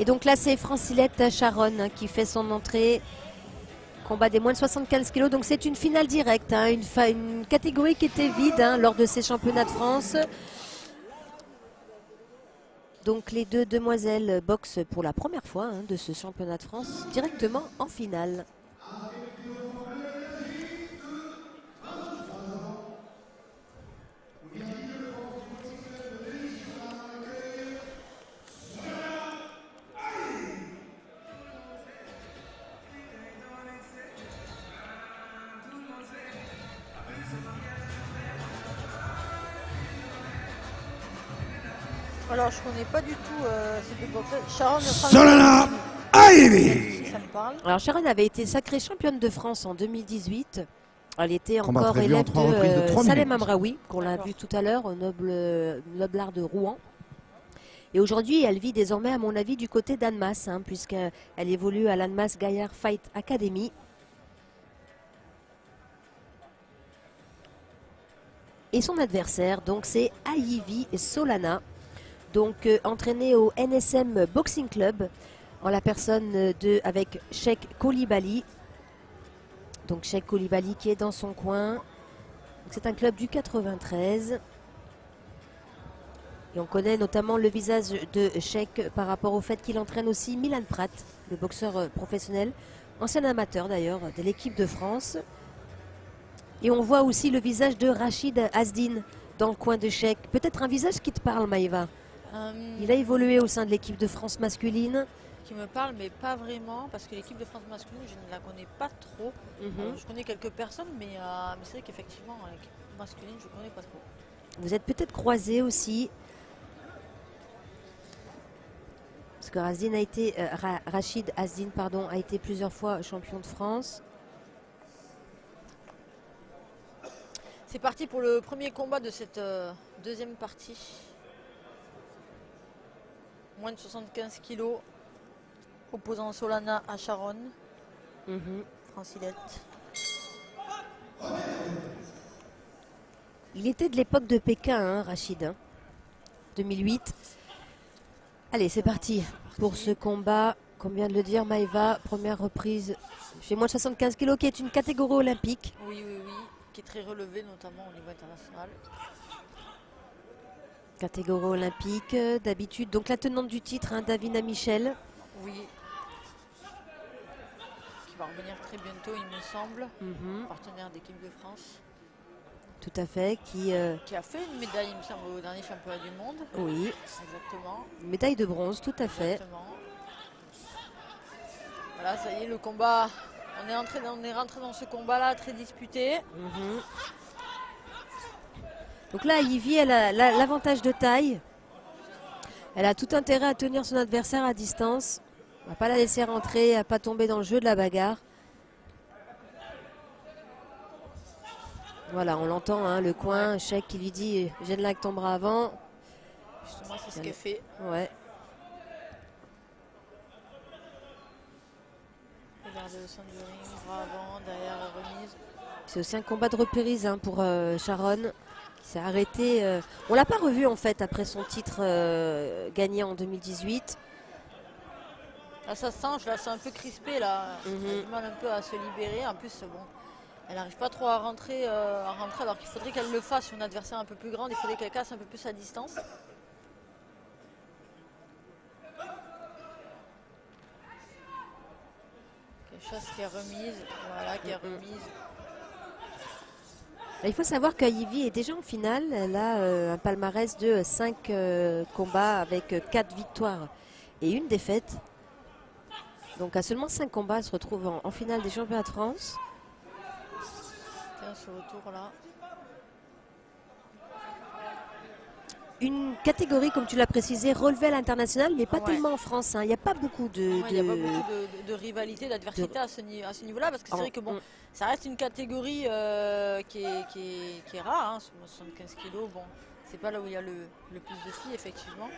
Et donc là, c'est Francilette Charonne hein, qui fait son entrée. Combat des moins de 75 kg. Donc c'est une finale directe. Hein, une catégorie qui était vide hein, lors de ces championnats de France. Donc les deux demoiselles boxent pour la première fois hein, de ce championnat de France directement en finale. Alors je connais pas du tout ces deux boxeurs. Sharon Solana Ivy. ça me parle. Alors Sharon avait été sacrée championne de France en 2018. Elle était Combat encore prévu en élève 3 reprises de 3 Salem minutes. Amraoui, qu'on l'a vu tout à l'heure au noble art de Rouen. Et aujourd'hui, elle vit désormais, à mon avis, du côté d'Annemasse, hein, puisqu'elle évolue à l'Annemasse Gaillard Fight Academy. Et son adversaire, donc, c'est Ivy Solana, donc entraînée au NSM Boxing Club, en la personne avec Cheikh Koulibaly. Donc Cheikh Koulibaly qui est dans son coin. C'est un club du 93. Et on connaît notamment le visage de Cheikh par rapport au fait qu'il entraîne aussi Milan Prat, le boxeur professionnel, ancien amateur d'ailleurs de l'équipe de France. Et on voit aussi le visage de Rachid Asdin dans le coin de Cheikh. Peut-être un visage qui te parle, Maïva. Il a évolué au sein de l'équipe de France masculine. Qui me parle, mais pas vraiment, parce que l'équipe de France masculine, je ne la connais pas trop. Je connais quelques personnes, mais c'est vrai qu'effectivement, l'équipe masculine, je ne connais pas trop. Vous êtes peut-être croisés aussi. Parce que Rachid Asdin pardon, a été plusieurs fois champion de France. C'est parti pour le premier combat de cette deuxième partie. Moins de 75 kilos. Opposant Solana à Sharon. Francilette. Il était de l'époque de Pékin, hein, Rachid. Hein, 2008. Allez, c'est parti pour ce combat. Comme vient de le dire Maïva, première reprise chez moins de 75 kg, qui est une catégorie olympique. Oui, qui est très relevée, notamment au niveau international. Catégorie olympique, d'habitude. Donc la tenante du titre, hein, Davina Michel. Oui. Qui va revenir très bientôt, il me semble. Partenaire d'équipe de France. Tout à fait. Qui a fait une médaille, il me semble, au dernier championnat du monde. Oui. Exactement. Une médaille de bronze, tout à fait. Exactement. Voilà, ça y est, le combat. On est rentré dans ce combat-là, très disputé. Donc là, Ivy, elle a l'avantage de taille. Elle a tout intérêt à tenir son adversaire à distance. On ne va pas la laisser rentrer, à ne pas tomber dans le jeu de la bagarre. Voilà, on l'entend, hein, le coin, Cheikh qui lui dit « Gêne-la avec ton bras avant ». Justement, c'est ce qu'elle fait. Ouais. Regardez le centre du ring, bras avant, derrière la remise. C'est aussi un combat de reprise hein, pour Sharon. Qui s'est arrêté. On ne l'a pas revu en fait après son titre gagné en 2018. Là, ça se sent, je la sens un peu crispée là. Elle a du mal un peu à se libérer. En plus, bon, elle n'arrive pas trop à rentrer alors qu'il faudrait qu'elle le fasse sur une adversaire un peu plus grande. Il faudrait qu'elle casse un peu plus sa distance. Quelque chose qui est remise. Voilà, qui est remise. Il faut savoir qu'Ivy est déjà en finale. Elle a un palmarès de 5 combats avec 4 victoires et une défaite. Donc à seulement 5 combats, elle se retrouve en finale des championnats de France. Tiens, ce retour là. Une catégorie, comme tu l'as précisé, relevée à l'international, mais pas tellement en France. Hein. Il n'y a pas beaucoup il n'y a pas beaucoup de rivalité, d'adversité à ce niveau-là, parce que c'est vrai que bon, ça reste une catégorie qui est rare, hein, 75 kilos. Bon, c'est pas là où il y a le plus de filles, effectivement.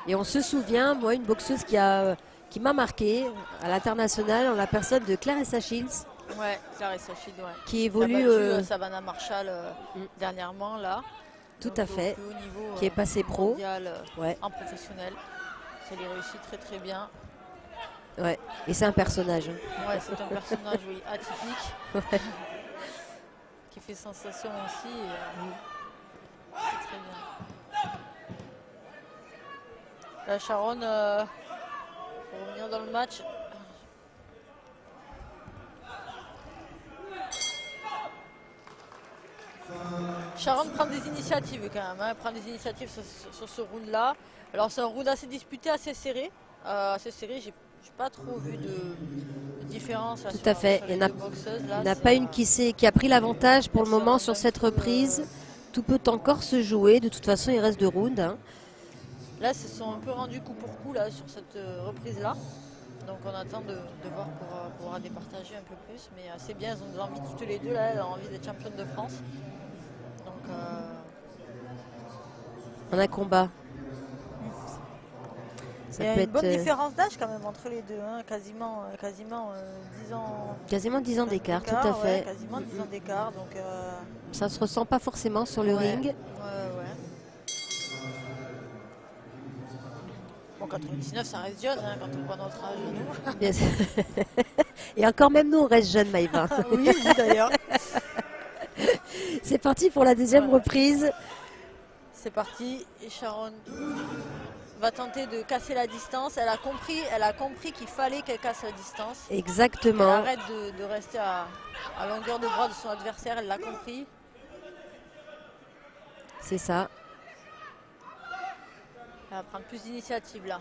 Et on se souvient, moi, une boxeuse qui m'a marqué à l'international, en la personne de Clarissa Shields. Ouais, Clarissa Shields, ouais. Qui évolue. Qui a battu Savannah Marshall dernièrement, là. Tout donc à au fait. plus haut niveau, Qui est passé pro. mondial, Ouais. en professionnel. Ça lui réussit très très bien. Ouais. Et c'est un personnage. Hein. Ouais, c'est un personnage oui, atypique Ouais. qui fait sensation aussi. C'est très bien. La Sharon, pour revenir dans le match. Sharon prend des initiatives quand même, hein, prend des initiatives sur ce round-là. Alors c'est un round assez disputé, assez serré. J'ai pas trop vu de différence là, Tout sur, à fait. sur Il les n'y en deux boxeuses. a, pas une qui a pris l'avantage pour le moment sur cette reprise. Tout peut encore se jouer. De toute façon, il reste 2 rounds. Hein. Là, ils se sont un peu rendus coup pour coup là, sur cette reprise-là. Donc on attend de voir pour pouvoir départager un peu plus. Mais c'est bien, elles ont envie toutes les deux, là, elles ont envie d'être championnes de France. Donc, On a un combat. il y a une bonne différence d'âge quand même entre les deux, hein. quasiment 10 ans. Quasiment 10 ans d'écart, tout à fait. Ouais, quasiment 10 ans d'écart. Donc, ça ne se ressent pas forcément sur le ring. Ouais. Bon, 99, ça reste jeune hein, quand on voit notre âge, nous. Bien sûr. Et encore même nous, on reste jeunes, Maïva. Oui, d'ailleurs. C'est parti pour la deuxième reprise. C'est parti. Et Sharon va tenter de casser la distance. Elle a compris qu'il fallait qu'elle casse la distance. Exactement. Elle arrête de rester à longueur de bras de son adversaire. Elle l'a compris. C'est ça. Elle va prendre plus d'initiative là.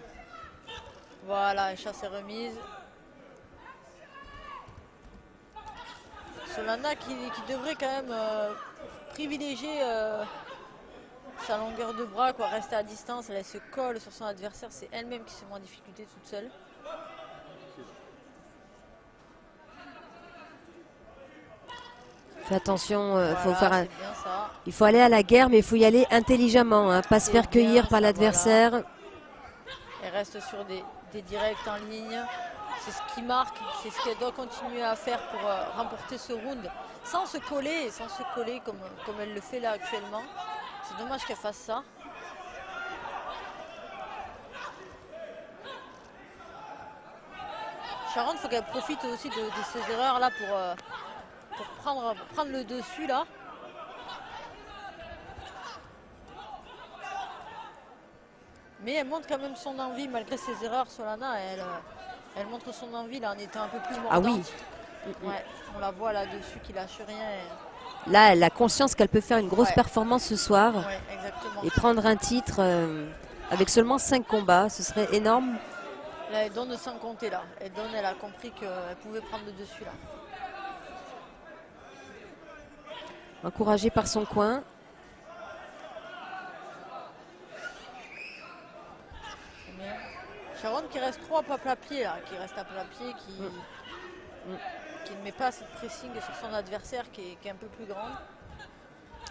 Voilà, elle chasse et remise. Solana qui devrait quand même privilégier sa longueur de bras, quoi, rester à distance. Elle se colle sur son adversaire. C'est elle-même qui se met en difficulté toute seule. Fais attention, Voilà, il faut aller à la guerre, mais il faut y aller intelligemment, hein, pas se faire cueillir par l'adversaire. Voilà. Elle reste sur des directs en ligne. C'est ce qui marque, c'est ce qu'elle doit continuer à faire pour remporter ce round sans se coller comme elle le fait là actuellement. C'est dommage qu'elle fasse ça. Sharon, il faut qu'elle profite aussi de ces erreurs là pour prendre le dessus là. Mais elle montre quand même son envie malgré ses erreurs. Solana, elle montre son envie là en étant un peu plus mordante. Ah oui. Ouais, on la voit là-dessus qui lâche rien. Là, elle a conscience qu'elle peut faire une grosse performance ce soir. Ouais, exactement. Et prendre un titre avec seulement 5 combats, ce serait énorme. Là, elle donne sans compter là. Elle a compris qu'elle pouvait prendre le dessus là. Encouragée par son coin. Sharon qui reste trop à plat pied là, qui reste à plat pied, qui ne met pas assez de pressing sur son adversaire qui est un peu plus grande.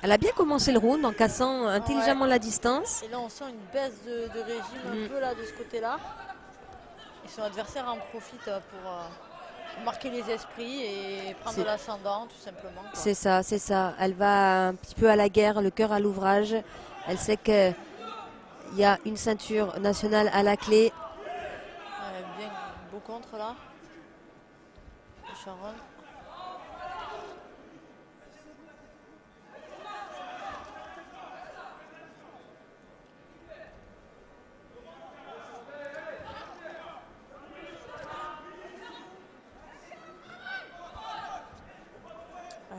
Elle a bien commencé le round en cassant intelligemment la distance. Et là on sent une baisse de régime un peu là de ce côté-là. Et son adversaire en profite pour marquer les esprits et prendre l'ascendant tout simplement. C'est ça, c'est ça. Elle va un petit peu à la guerre, le cœur à l'ouvrage. Elle sait qu'il y a une ceinture nationale à la clé. Bien beau contre là. Sharon.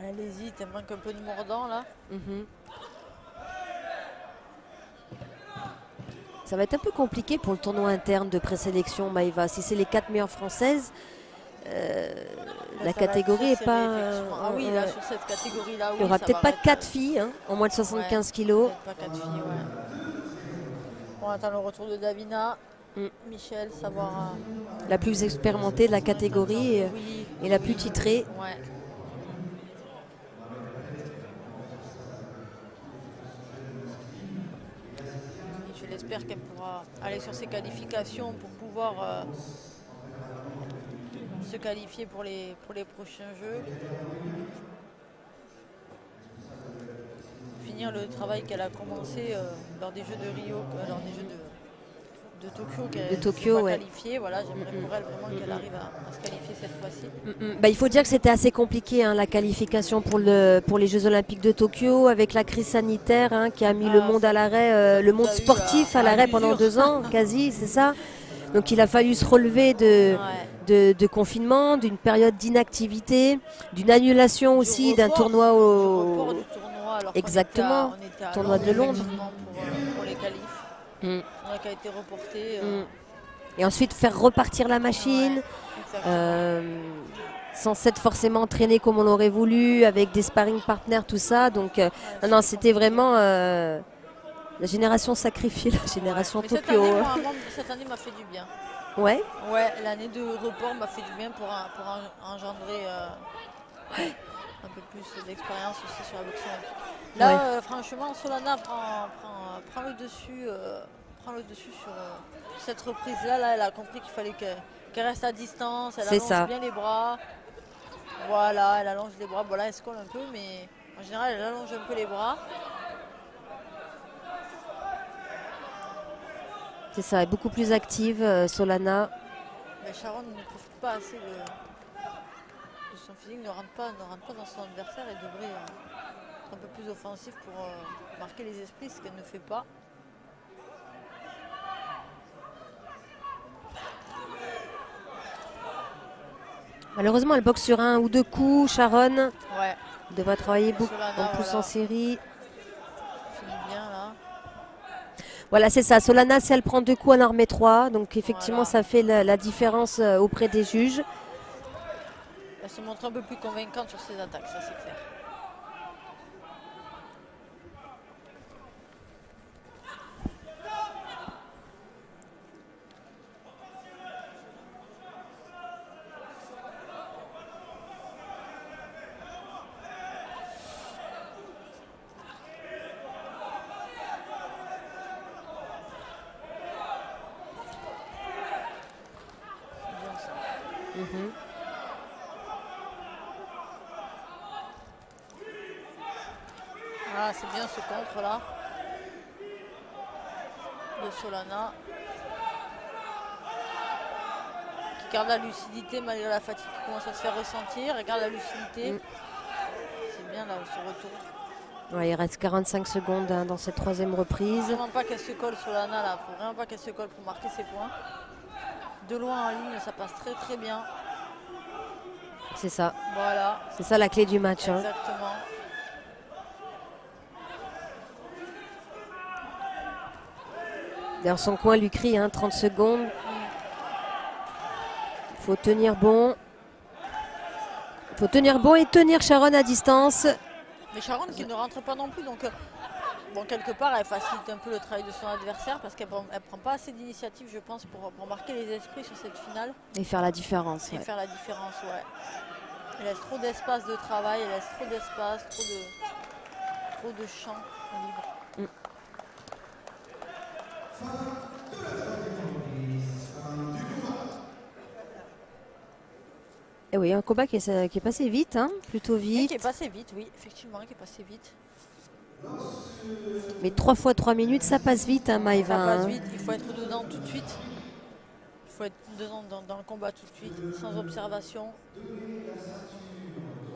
Elle hésite, elle manque un peu de mordant là. Ça va être un peu compliqué pour le tournoi interne de présélection, Maïva. Si c'est les 4 meilleures françaises, la catégorie n'est pas... ah oui, là, sur cette catégorie-là, oui, il n'y aura peut-être pas 4 filles en moins de 75 kilos. Pas 4 filles, ouais. On attend le retour de Davina. Michel, savoir... la plus expérimentée de la catégorie et la plus titrée. Ouais. J'espère qu'elle pourra aller sur ses qualifications pour pouvoir se qualifier pour les prochains jeux. finir le travail qu'elle a commencé lors des Jeux de Rio, lors des Jeux de Tokyo, qu'elle ne s'est pas qualifiée. Voilà, j'aimerais pour elle vraiment qu'elle arrive à se qualifier cette fois-ci. Bah, il faut dire que c'était assez compliqué la qualification pour les Jeux Olympiques de Tokyo avec la crise sanitaire qui a mis le monde à l'arrêt, le monde sportif à l'arrêt pendant 2 ans, quasi, c'est ça. Donc il a fallu se relever de confinement, d'une période d'inactivité, d'une annulation aussi d'un tournoi du report du tournoi, alors exactement, on était à tournoi de Londres pour les qualifs. Qui a été reporté. Et ensuite faire repartir la machine, sans être forcément entraîné comme on l'aurait voulu, avec des sparring partners, tout ça. Donc non, c'était vraiment la génération sacrifiée, la génération Tokyo. Cette année m'a fait du bien. Ouais, l'année de report m'a fait du bien pour engendrer un peu plus d'expérience aussi sur la boxe olympique. Là, franchement, Solana prend le dessus. Prend le dessus sur cette reprise-là. Là, elle a compris qu'il fallait qu'elle reste à distance. Elle allonge bien les bras. Voilà, elle allonge les bras. Bon, là, elle se colle un peu, mais en général, elle allonge un peu les bras. C'est ça, elle est beaucoup plus active, Solana. Mais Sharon ne profite pas assez de son physique, ne rentre pas dans son adversaire et devrait être un peu plus offensif pour marquer les esprits, ce qu'elle ne fait pas. Malheureusement, elle boxe sur 1 ou 2 coups, Sharon. Ouais. Elle devrait travailler beaucoup en plus en série. Finit bien là. Voilà, c'est ça. Solana, si elle prend 2 coups, elle en remet 3. Donc effectivement, ça fait la différence auprès des juges. Elle se montre un peu plus convaincante sur ses attaques, ça c'est clair. Voilà, c'est bien ce contre là de Solana qui garde la lucidité malgré la fatigue qui commence à se faire ressentir. Elle garde la lucidité. C'est bien là ce retour. Ouais, il reste 45 secondes dans cette 3e reprise. Vraiment pas qu'elle se colle Solana là, faut vraiment pas qu'elle se colle pour marquer ses points. De loin en ligne, ça passe très très bien. C'est ça. Voilà. C'est ça la clé du match. Exactement. D'ailleurs, son coin lui crie 30 secondes. Il faut tenir bon. Il faut tenir bon et tenir Sharon à distance. Mais Sharon qui ne rentre pas non plus, donc bon, quelque part elle facilite un peu le travail de son adversaire parce qu'elle ne prend pas assez d'initiative, je pense, pour marquer les esprits sur cette finale. Et faire la différence. Et faire la différence, ouais. Elle laisse trop d'espace de travail, elle laisse trop d'espace, trop de champ libre. Et oui, un combat qui est passé vite, plutôt vite. Et qui est passé vite, oui, effectivement, qui est passé vite. Mais 3 fois 3 minutes, ça passe vite, Maëva. Ça passe vite, il faut être dedans tout de suite. Il faut être dedans dans le combat tout de suite, sans observation.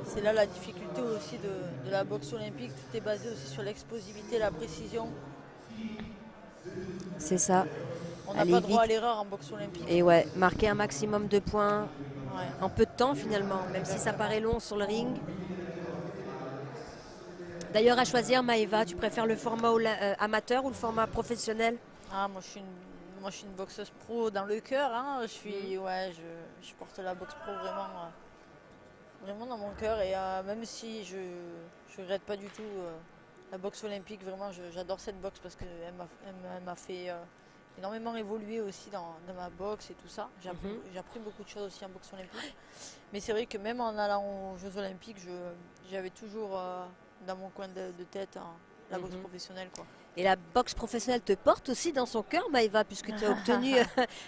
C'est là la difficulté aussi de la boxe olympique. Tout est basé aussi sur l'explosivité, la précision. C'est ça. On n'a pas droit à l'erreur en boxe olympique. Et ouais, marquer un maximum de points en peu de temps finalement, même si ça paraît long sur le ring. D'ailleurs, à choisir, Maëva, tu préfères le format amateur ou le format professionnel? Moi je suis une boxeuse pro dans le cœur. Je porte la boxe pro vraiment dans mon cœur. Et même si je regrette pas du tout la boxe olympique, vraiment j'adore cette boxe parce qu'elle m'a fait énormément évoluer aussi dans ma boxe et tout ça. J'ai appris beaucoup de choses aussi en boxe olympique. Mais c'est vrai que même en allant aux Jeux olympiques, j'avais toujours dans mon coin de tête la boxe professionnelle, quoi. Et la boxe professionnelle te porte aussi dans son cœur, Maëva, puisque tu as obtenu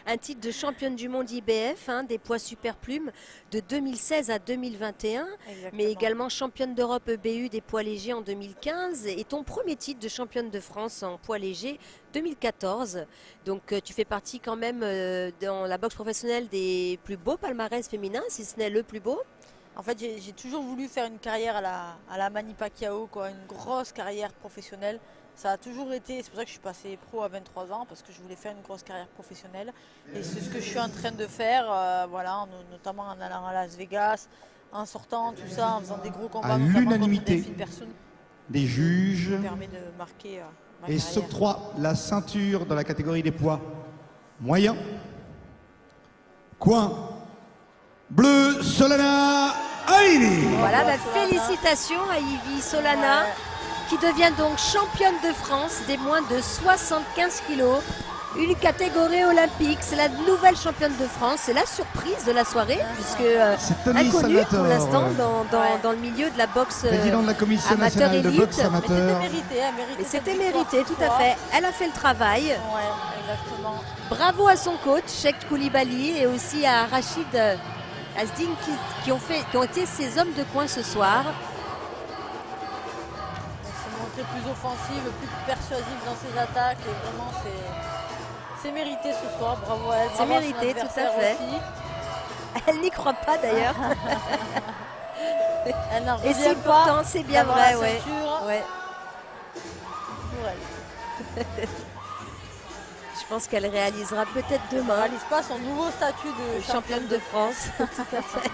un titre de championne du monde IBF, hein, des poids super plumes de 2016 à 2021, mais également championne d'Europe EBU des poids légers en 2015 et ton premier titre de championne de France en poids léger 2014. Donc tu fais partie quand même dans la boxe professionnelle des plus beaux palmarès féminins, si ce n'est le plus beau. En fait, j'ai toujours voulu faire une carrière à la Manny Pacquiao, quoi, une grosse carrière professionnelle. Ça a toujours été, c'est pour ça que je suis passée pro à 23 ans, parce que je voulais faire une grosse carrière professionnelle. Et c'est ce que je suis en train de faire, voilà, notamment en allant à Las Vegas, en sortant, tout ça, en faisant des gros combats. À l'unanimité des juges, ça permet de marquer ma et carrière. s'octroie la ceinture dans la catégorie des poids moyens. Coin bleu, Solana Aivi. Voilà, félicitations à Ivy Solana, qui devient donc championne de France des moins de 75 kilos. Une catégorie olympique, c'est la nouvelle championne de France, c'est la surprise de la soirée, puisque inconnue pour l'instant dans le milieu de la boxe président de la commission amateur nationale de élite. boxe amateur. Et c'était mérité, tout à fait. Elle a fait le travail. Ouais, exactement. Bravo à son coach, Cheikh Koulibaly, et aussi à Rachid Asdin qui ont été ses hommes de coin ce soir. Elle s'est montrée plus offensive, plus persuasive dans ses attaques, et vraiment c'est mérité ce soir, bravo à elle. C'est mérité, tout à fait. Aussi. Elle n'y croit pas d'ailleurs. Elle n'en Et revient c'est pas pourtant, c'est bien d'avoir vrai, la ouais. ceinture Ouais. pour elle. Je pense qu'elle réalisera peut-être Elle ne demain réalise pas son nouveau statut de championne de France. Tout à fait.